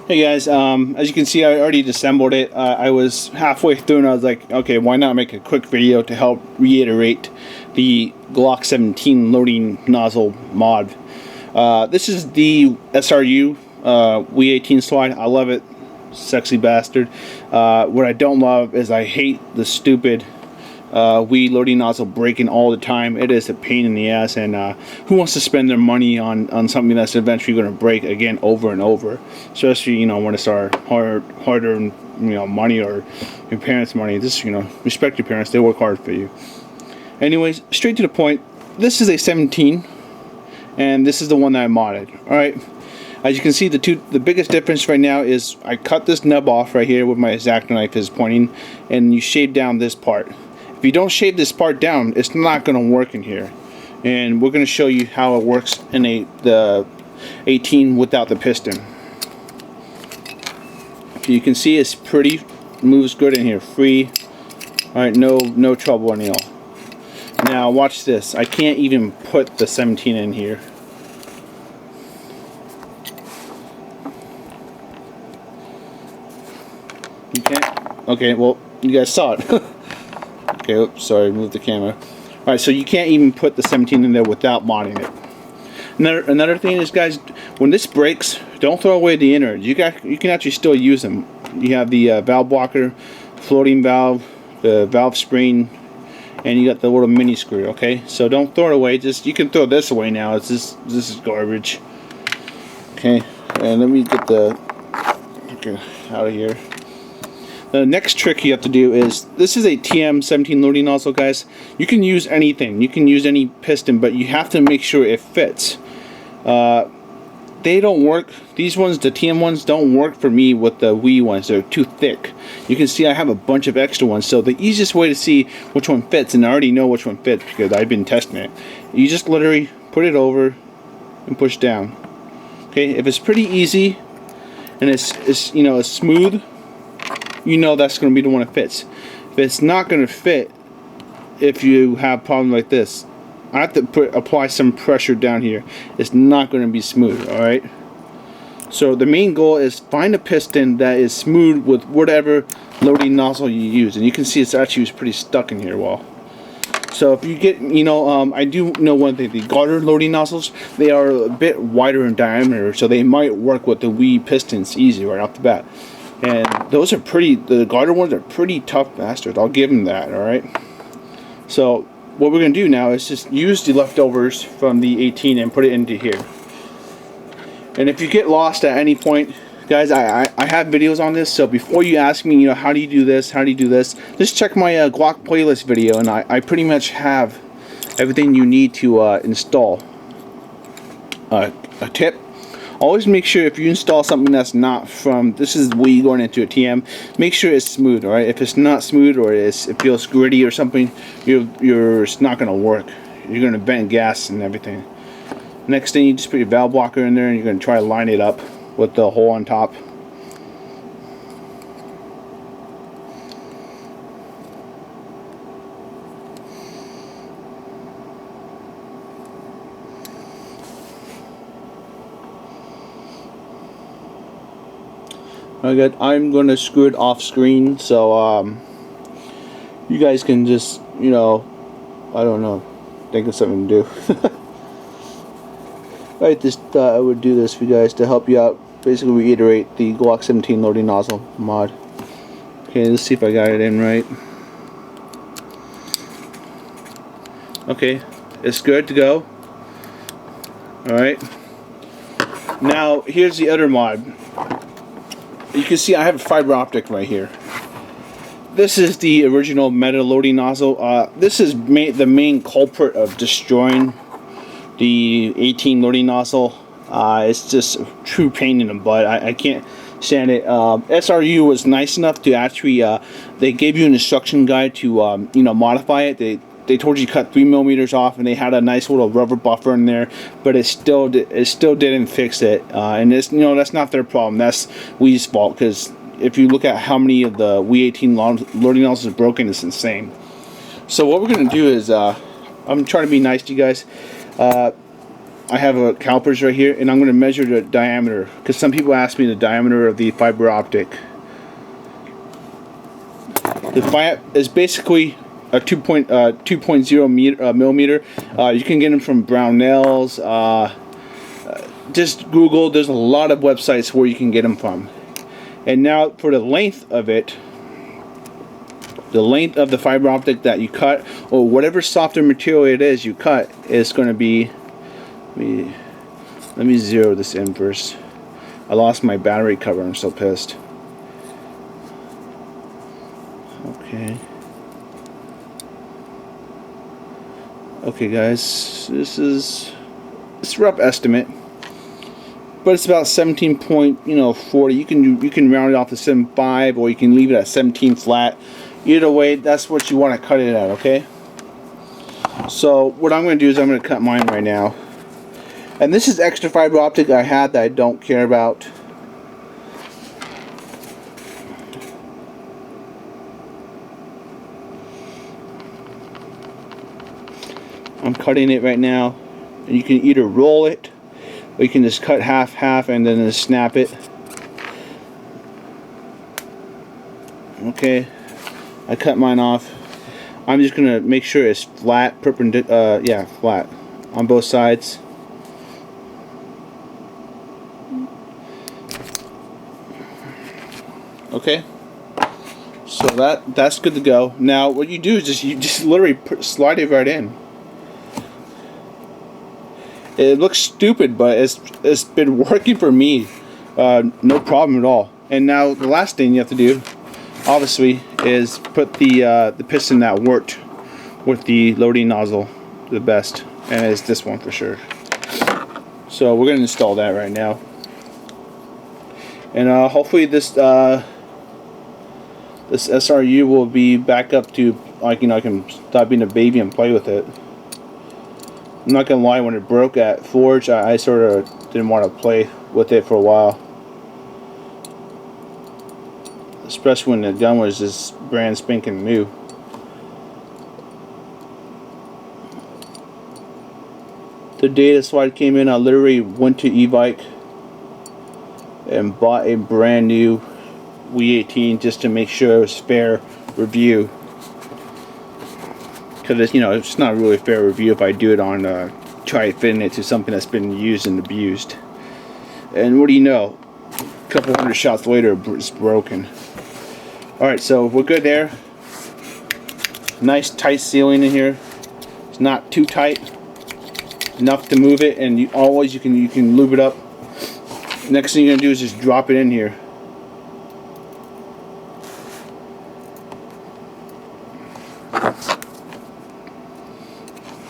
Hey guys, as you can see, I already disassembled it. I was halfway through and I was like, okay, why not make a quick video to help reiterate the Glock 17 loading nozzle mod. This is the SRU WEG18 slide. I love it, sexy bastard. What I don't love is I hate the stupid WEG loading nozzle breaking all the time. It is a pain in the ass, and who wants to spend their money on something that's eventually going to break again over and over, especially when it's our hard-earned money or your parents' money. Just respect your parents, they work hard for you. Anyways, straight to the point, this is a 17 and this is the one that I modded. Alright, as you can see, the biggest difference right now is I cut this nub off right here with my X-Acto knife is pointing, and you shave down this part. If you don't shave this part down, it's not going to work in here. And we're going to show you how it works in the 18 without the piston. You can see it's pretty, moves good in here, free. Alright, no trouble any all. Now watch this. I can't even put the 17 in here. You can't? Okay, well, you guys saw it. Okay, oops, sorry, move the camera. Alright, so you can't even put the 17 in there without modding it. Another thing is, guys, when this breaks, don't throw away the innards. You can actually still use them. You have the valve blocker, floating valve, the valve spring, and you got the little mini screw, okay? So don't throw it away. You can throw this away now. This is garbage. Okay, and let me get the out of here. The next trick you have to do is, this is a TM17 loading nozzle, guys. You can use anything. You can use any piston, but you have to make sure it fits. They don't work. These ones, the TM ones, don't work for me with the WEG ones. They're too thick. You can see I have a bunch of extra ones. So the easiest way to see which one fits, and I already know which one fits because I've been testing it, you just literally put it over and push down. Okay, if it's pretty easy and it's smooth, that's going to be the one that fits. If it's not going to fit, if you have a problem like this, I have to apply some pressure down here. It's not going to be smooth, alright? So the main goal is find a piston that is smooth with whatever loading nozzle you use. And you can see it's actually pretty stuck in here well. So if you get, I do know one thing, the garter loading nozzles, they are a bit wider in diameter, so they might work with the WEG pistons easy right off the bat. And those are the garter ones are pretty tough bastards, I'll give them that, alright? So what we're going to do now is just use the leftovers from the 18 and put it into here. And if you get lost at any point, guys, I have videos on this, so before you ask me, how do you do this, just check my Glock playlist video, and I pretty much have everything you need to install. A tip: always make sure if you install something that's not from, this is WEG going into a TM, make sure it's smooth, alright? If it's not smooth or it feels gritty or something, it's not going to work. You're going to bend gas and everything. Next thing, you just put your valve blocker in there and you're going to try to line it up with the hole on top. I'm going to screw it off screen, so you guys can just, I don't know, think of something to do. I just thought I would do this for you guys to help you out, basically reiterate the Glock 17 loading nozzle mod. Okay, let's see if I got it in right. Okay, it's good to go. Alright, now here's the other mod. You can see I have a fiber optic right here. This is the original metal loading nozzle. This is the main culprit of destroying the 18 loading nozzle. It's just a true pain in the butt. I can't stand it. SRU was nice enough to actually, they gave you an instruction guide to modify it. They told you to cut 3mm off, and they had a nice little rubber buffer in there, but it still didn't fix it. And it's, that's not their problem. That's WEG's fault, because if you look at how many of the WEG18 loading nozzles are broken, it's insane. So what we're going to do is, I'm trying to be nice to you guys. I have a calipers right here, and I'm going to measure the diameter, because some people ask me the diameter of the fiber optic. The fiber is basically a 2.0 millimeter. You can get them from Brownells. Just Google. There's a lot of websites where you can get them from. And now for the length of it, the length of the fiber optic that you cut, or whatever softer material it is you cut, is going to be. Let me zero this in first. I lost my battery cover. I'm so pissed. Okay. Okay, guys. This is it's a rough estimate, but it's about 17.40. You can round it off to 7.5, or you can leave it at 17 flat. Either way, that's what you want to cut it at. Okay. So what I'm going to do is I'm going to cut mine right now. And this is extra fiber optic I had that I don't care about. I'm cutting it right now. And you can either roll it, or you can just cut half and then just snap it. Okay, I cut mine off. I'm just gonna make sure it's flat, perpendicular. Yeah, flat on both sides. Okay, so that's good to go. Now what you do is you just literally slide it right in. It looks stupid, but it's been working for me, no problem at all. And now the last thing you have to do, obviously, is put the piston that worked with the loading nozzle the best, and it's this one for sure. So we're gonna install that right now, and hopefully this SRU will be back up to, like, I can stop being a baby and play with it. I'm not gonna lie, when it broke at Forge, I sort of didn't want to play with it for a while, especially when the gun was just brand spanking new. The day the slide came in, I literally went to e-bike and bought a brand new WEG18 just to make sure it was fair review, because it's not really a fair review if I do it on try fitting it to something that's been used and abused. And what do you know, a couple hundred shots later it's broken. Alright, so we're good there. Nice tight sealing in here. It's not too tight, enough to move it, and you can lube it up. Next thing you're gonna do is just drop it in here.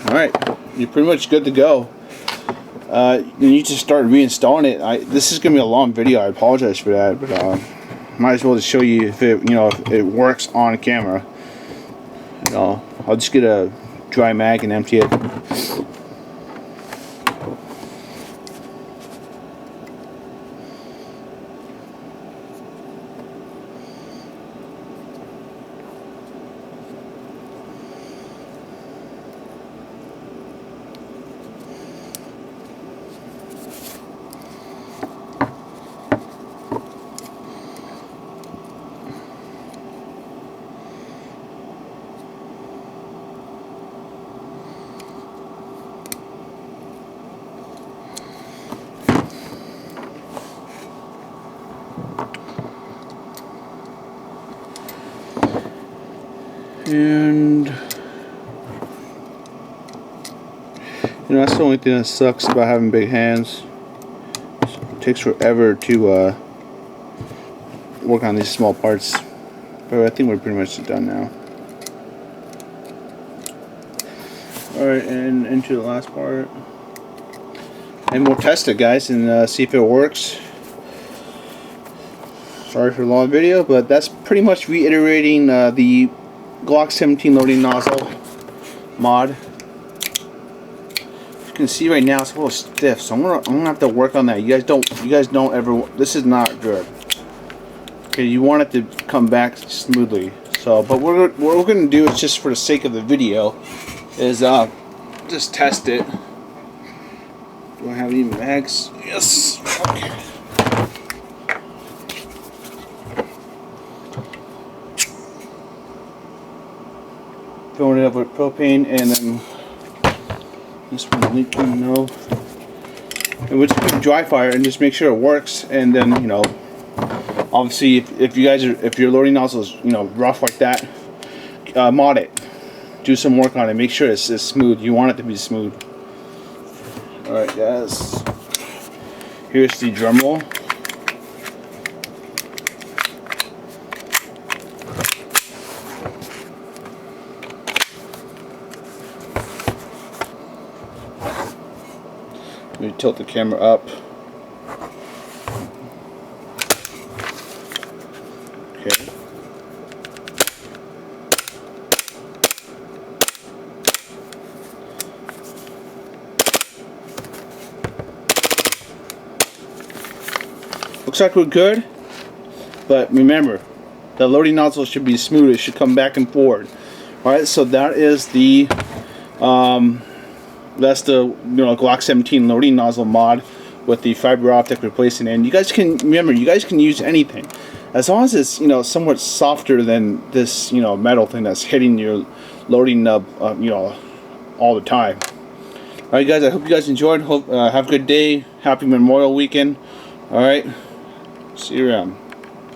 Alright, you're pretty much good to go. You just start reinstalling it. This is gonna be a long video. I apologize for that, but might as well just show you if it works on camera. I'll just get a dry mag and empty it. And that's the only thing that sucks about having big hands. It takes forever to work on these small parts, but I think we're pretty much done now. Alright, and into the last part, and we'll test it, guys, and see if it works. Sorry for the long video, but that's pretty much reiterating the Glock 17 loading nozzle mod. You can see right now it's a little stiff, so I'm gonna have to work on that. You guys don't ever. This is not good. Okay, you want it to come back smoothly. So, but what we're gonna do is, just for the sake of the video, is just test it. Do I have any mags? Yes. Okay. Filling it up with propane, and then this one leaking. No. And we'll just put a dry fire and just make sure it works. And then, you know, obviously, if your loading nozzle is, you know, rough like that, mod it. Do some work on it. Make sure it's smooth. You want it to be smooth. All right, guys. Here's the drum roll. Let me tilt the camera up. Okay. Looks like we're good, but remember, the loading nozzle should be smooth. It should come back and forward. All right, so that is the that's the, you know, Glock 17 loading nozzle mod with the fiber optic replacement. And you guys can remember, you guys can use anything as long as it's, you know, somewhat softer than this, you know, metal thing that's hitting your loading nub, you know, all the time. All right, guys. I hope you guys enjoyed. Hope have a good day. Happy Memorial Weekend. All right. See you around.